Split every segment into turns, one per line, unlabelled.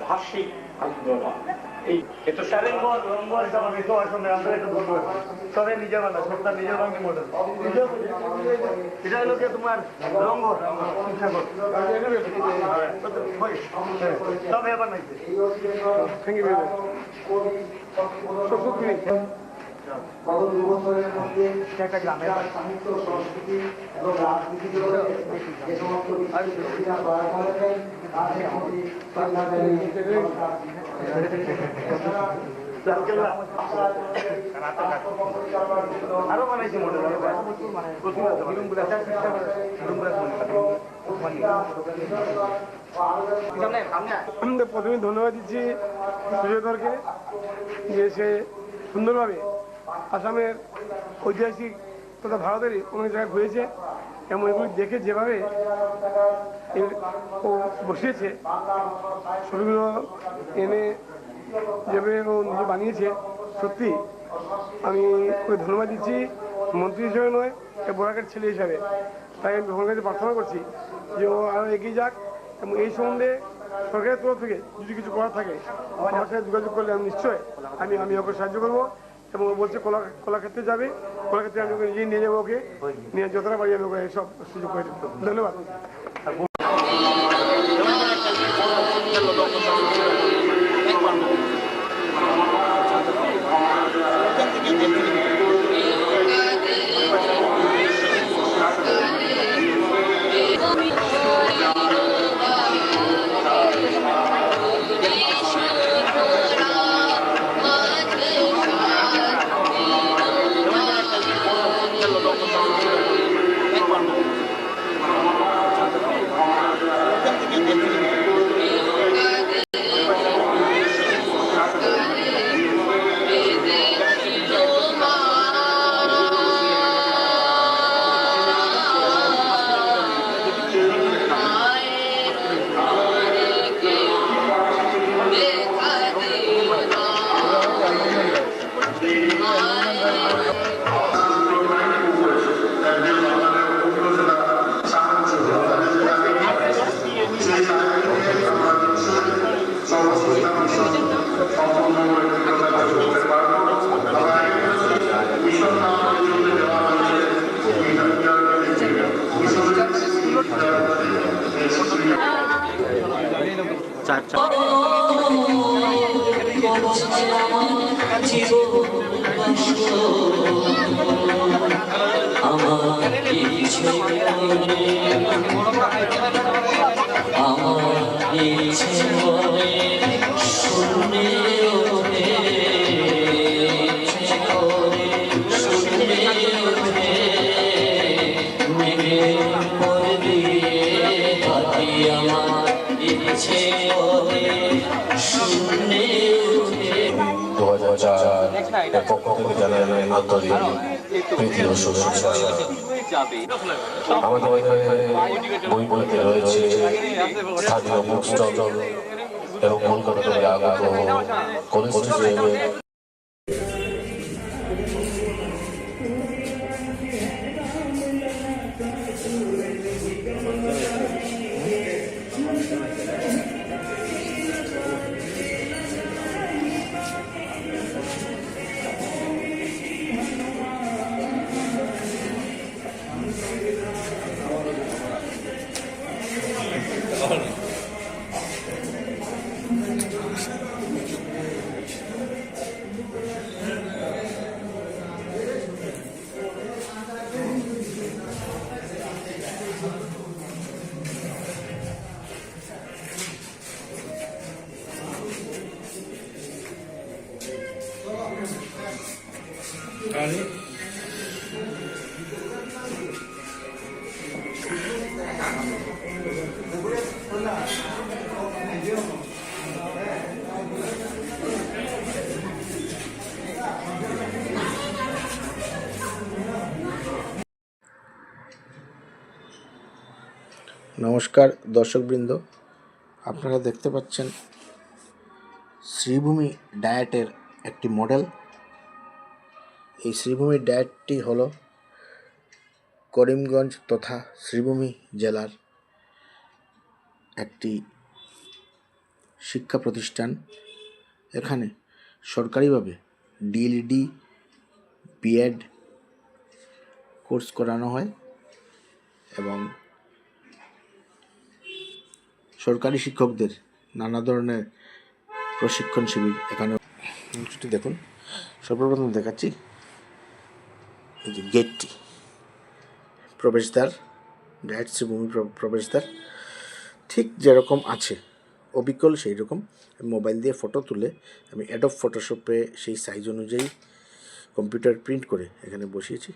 ভাষিক আন্দোলন সবাই নিজের বানা সবটা নিজের বাংলা মডেল এটা হলো কি তোমার রঙ্গর সব এবার নাই একটা গ্রামের সংস্কৃতি এবং রাজনীতি যে সমস্ত আরো বানাইছি মডেল
প্রথমে ধন্যবাদ দিচ্ছি সুজয়ধরকে যে সে সুন্দরভাবে আসামের ঐতিহাসিক তথা ভারতের অনেক জায়গায় ঘুরেছে এবং এগুলি দেখে যেভাবে ও বসিয়েছে ছবিগুলো এনে যেভাবে ও নিজে বানিয়েছে সত্যি আমি ওকে ধন্যবাদ দিচ্ছি মন্ত্রী হিসেবে নয় বোরাকের ছেলে হিসাবে। তাই আমি ভগবানের কাছে প্রার্থনা করছি যে ও আরও এগিয়ে যাক এবং এই সম্বন্ধে সরকারের তরফ থেকে যদি কিছু করার থাকে আমার সাথে যোগাযোগ করলে আমি নিশ্চয় আমি ওকে সাহায্য করবো এবং ও বলছে কলাক্ষেত্রে যাবে, কলাক্ষেত্রে আমি ওকে নিজেই নিয়ে যাবো, ওকে নিয়ে যতটা পারি আমি ওকে সব সুযোগ করে দেবো। ধন্যবাদ।
আমার ইচ্ছে বলে শুনে ওঠে শুনে ওঠে মেঘের পর দিয়ে পাখি আমার ইচ্ছে বলে শুনে ওঠে
2004 এর পক্ষ থেকে জানাই আন্তরিক প্রীতি ও শুভেচ্ছা। আমাদের এখানে বই বইতে রয়েছে স্থানীয় বুক স্টল এবং কলকাতা থেকে আগত কলেজ
নমস্কার দর্শকবৃন্দ, আপনারা দেখতে পাচ্ছেন শ্রীভূমি ডায়েটের একটি মডেল। এই শ্রীভূমি ডায়েটটি হলো করিমগঞ্জ তথা শ্রীভূমি জেলার একটি শিক্ষা প্রতিষ্ঠান। এখানে সরকারিভাবে ডিএলএডি বিএড কোর্স করানো হয় এবং সরকারি শিক্ষকদের নানা ধরনের প্রশিক্ষণ শিবির এখানে দেখুন। সর্বপ্রথম দেখাচ্ছি এই যে গেটটি, প্রবেশদ্বার, ডায়েট শ্রীভূমি প্রবেশদ্বার ঠিক যেরকম আছে অবিকল সেই রকম মোবাইল দিয়ে ফটো তুলে আমি অ্যাডোব ফটোশপে সেই সাইজ অনুযায়ী কম্পিউটার প্রিন্ট করে এখানে বসিয়েছি।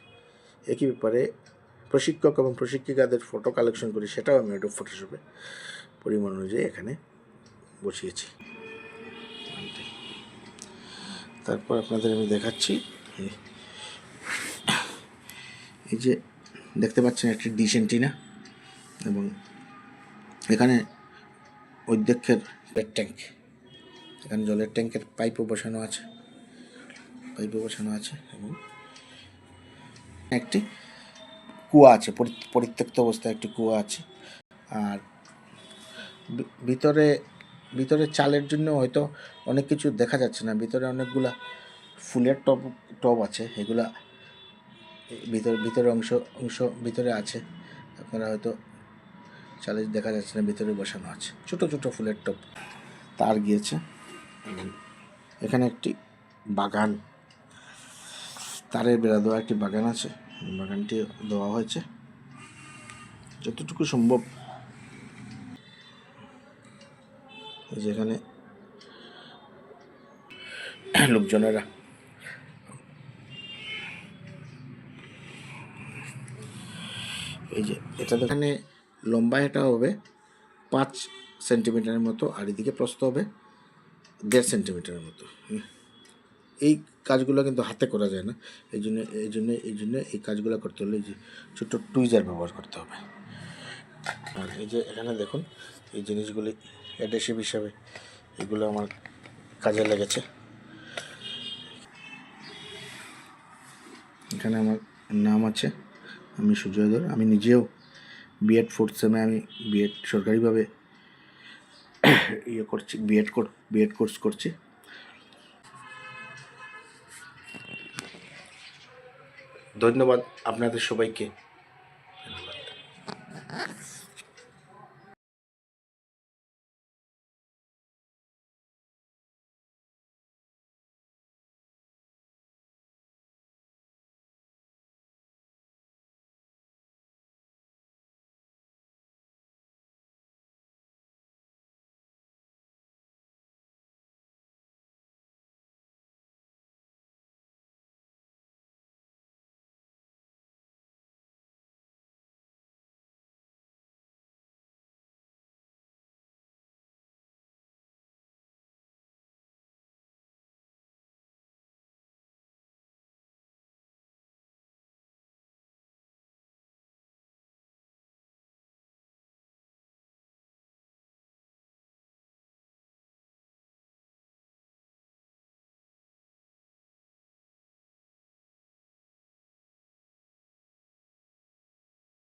একই ব্যাপারে প্রশিক্ষক এবং প্রশিক্ষিকাদের ফটো কালেকশন করি, সেটাও আমি অ্যাডোব ফটোশপে পরিমাণ অনুযায়ী এখানে বসিয়েছি। তারপর আপনাদের আমি দেখাচ্ছি, এই যে দেখতে পাচ্ছেন একটি ডিশ অ্যান্টিনা এবং এখানে অধ্যক্ষের ট্যাঙ্ক, এখানে জলের ট্যাঙ্কের পাইপও বসানো আছে এবং একটি কুয়া আছে, পরিত্যক্ত অবস্থায় একটি কুয়া আছে। আর ভিতরে চালের জন্য হয়তো অনেক কিছু দেখা যাচ্ছে না, ভিতরে অনেকগুলা ফুলের টব আছে, এগুলা ভিতরে অংশ ভিতরে আছে, আপনারা হয়তো চালে দেখা যাচ্ছে না, ভিতরে বসানো আছে ছোট ছোট ফুলের টব। তার গিয়েছে, এখানে একটি বাগান, তারের বেড়া দেওয়া একটি বাগান আছে, বাগানটি দেওয়া হয়েছে যতটুকু সম্ভব। যেখানে লোকজনেরা এই যে এটা এখানে লম্বা এটা হবে 5 সেন্টিমিটারের মতো, আর এদিকে প্রস্থ হবে 1.5 সেন্টিমিটারের মতো। এই কাজগুলো কিন্তু হাতে করা যায় না, এই জন্য এই কাজগুলো করতে হলে যে ছোট টুইজার ব্যবহার করতে হবে। আর এই যে এখানে দেখুন এই জিনিসগুলি অ্যাডহেসিভ হিসাবে এগুলো আমার কাজে লেগেছে। এখানে আমার নাম আছে, আমি সুজয় ধর, আমি নিজেও বিএড 4th সেমে আমি বিএড সরকারিভাবে করছি, বিএড কোর্স করছি। ধন্যবাদ আপনাদের সবাইকে।